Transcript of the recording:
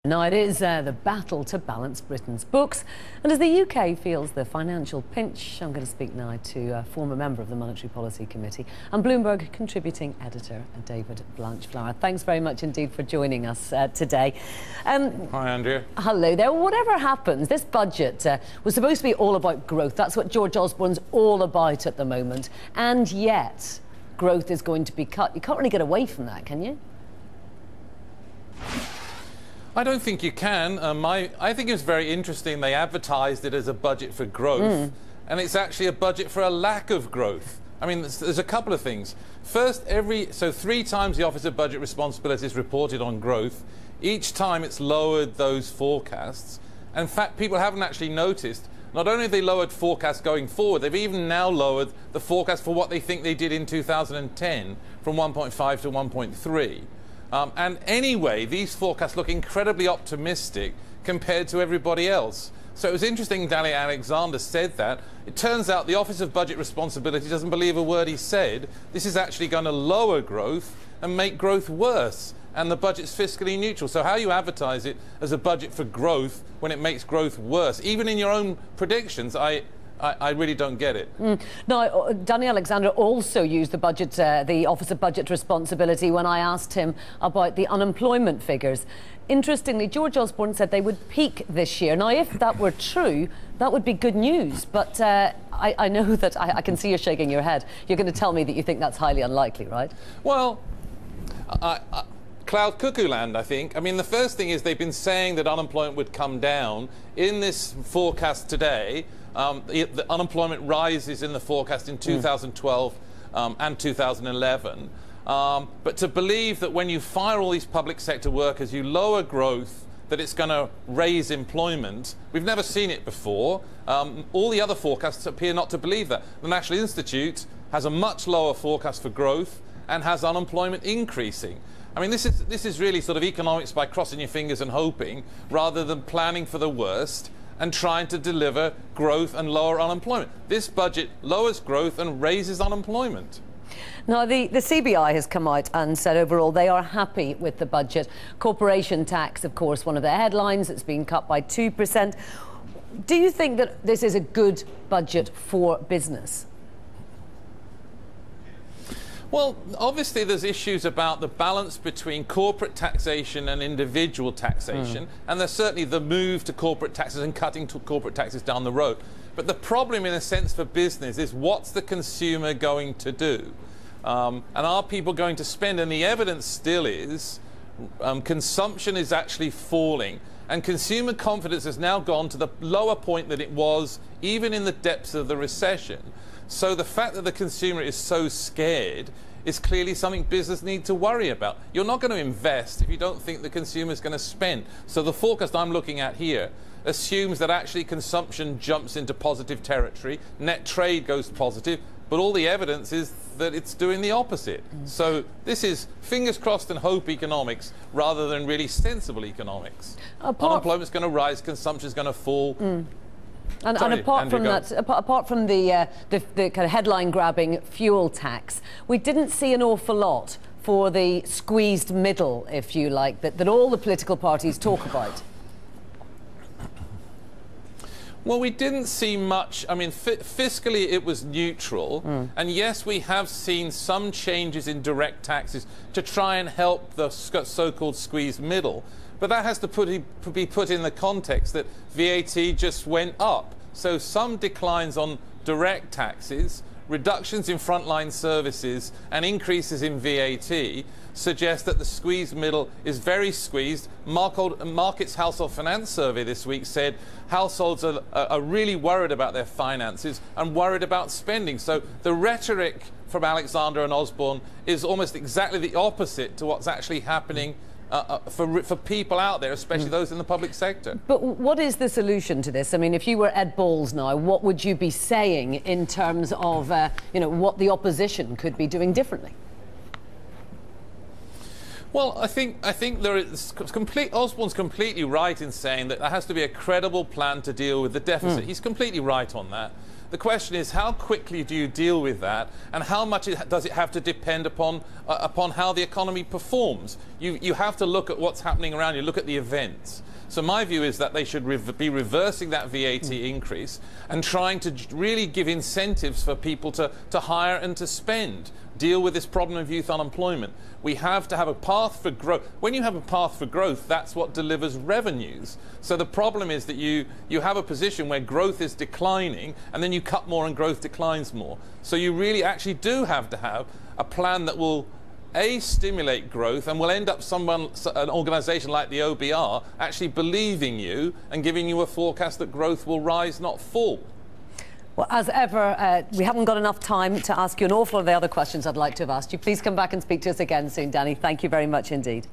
Now it is the battle to balance Britain's books, and as the UK feels the financial pinch, I'm going to speak now to a former member of the Monetary Policy Committee and Bloomberg contributing editor David Blanchflower. Thanks very much indeed for joining us today. Hi Andrea. Hello there. Whatever happens, this budget was supposed to be all about growth. That's what George Osborne's all about at the moment, and yet growth is going to be cut. You can't really get away from that, can you? I don't think you can. I think it was very interesting they advertised it as a budget for growth, and it's actually a budget for a lack of growth. I mean, there's a couple of things. First, 3 times the Office of Budget Responsibilities reported on growth. Each time it's lowered those forecasts. In fact, people haven't actually noticed. Not only have they lowered forecasts going forward, they've even now lowered the forecast for what they think they did in 2010 from 1.5 to 1.3. And anyway, these forecasts look incredibly optimistic compared to everybody else. So it was interesting Daniel Alexander said that. It turns out the Office of Budget Responsibility doesn't believe a word he said. This is actually going to lower growth and make growth worse. And the budget's fiscally neutral. So how you advertise it as a budget for growth when it makes growth worse, even in your own predictions, I really don't get it. Now, Daniel Alexander also used the Office of Budget Responsibility when I asked him about the unemployment figures. Interestingly, George Osborne said they would peak this year. Now, if that were true, that would be good news. But I know that I can see you shaking your head. You're going to tell me that you think that's highly unlikely, right? Well, cloud cuckoo land, I think. I mean, the first thing is they've been saying that unemployment would come down. In this forecast today, the unemployment rises in the forecast in 2012 and 2011. But to believe that when you fire all these public sector workers, you lower growth, that it's going to raise employment, we've never seen it before. All the other forecasts appear not to believe that. The National Institute has a much lower forecast for growth and has unemployment increasing. I mean, this is really sort of economics by crossing your fingers and hoping, rather than planning for the worst and trying to deliver growth and lower unemployment. This budget lowers growth and raises unemployment. Now, the CBI has come out and said overall they are happy with the budget. Corporation tax, of course, one of the headlines. It's been cut by 2%. Do you think that this is a good budget for business? Well, obviously there's issues about the balance between corporate taxation and individual taxation, and there's certainly the move to corporate taxes and cutting to corporate taxes down the road. But the problem, in a sense, for business is what's the consumer going to do? And are people going to spend? And the evidence still is consumption is actually falling. And consumer confidence has now gone to the lower point that it was even in the depths of the recession. So the fact that the consumer is so scared is clearly something business need to worry about. You're not going to invest if you don't think the consumer is going to spend. So the forecast I'm looking at here assumes that actually consumption jumps into positive territory, net trade goes positive, but all the evidence is that it's doing the opposite. So this is fingers crossed and hope economics rather than really sensible economics. Unemployment's going to rise, consumption's going to fall. And apart from that, apart from the kind of headline-grabbing fuel tax, we didn't see an awful lot for the squeezed middle, if you like, that all the political parties talk about. Well, we didn't see much. I mean, fiscally it was neutral. And yes, we have seen some changes in direct taxes to try and help the so-called squeezed middle. But that has to be put in the context that VAT just went up. So some declines on direct taxes, reductions in frontline services and increases in VAT suggest that the squeezed middle is very squeezed. Market's Household Finance Survey this week said households are really worried about their finances and worried about spending. So the rhetoric from Alexander and Osborne is almost exactly the opposite to what's actually happening for people out there, especially those in the public sector. But what is the solution to this? I mean, if you were Ed Balls now, what would you be saying in terms of, what the opposition could be doing differently? Well, I think there is Osborne's completely right in saying that there has to be a credible plan to deal with the deficit. He's completely right on that. The question is, how quickly do you deal with that, and how much does it have to depend upon how the economy performs? You have to look at what's happening around you, look at the events. So my view is that they should be reversing that VAT increase and trying to really give incentives for people to hire and to spend, deal with this problem of youth unemployment. We have to have a path for growth. When you have a path for growth, that's what delivers revenues. So the problem is that you have a position where growth is declining, and then you cut more and growth declines more. So you really actually do have to have a plan that will stimulate growth, and will end up an organisation like the OBR actually believing you and giving you a forecast that growth will rise, not fall. Well, as ever, we haven't got enough time to ask you an awful lot of the other questions I'd like to have asked you. Please come back and speak to us again soon, Danny. Thank you very much indeed.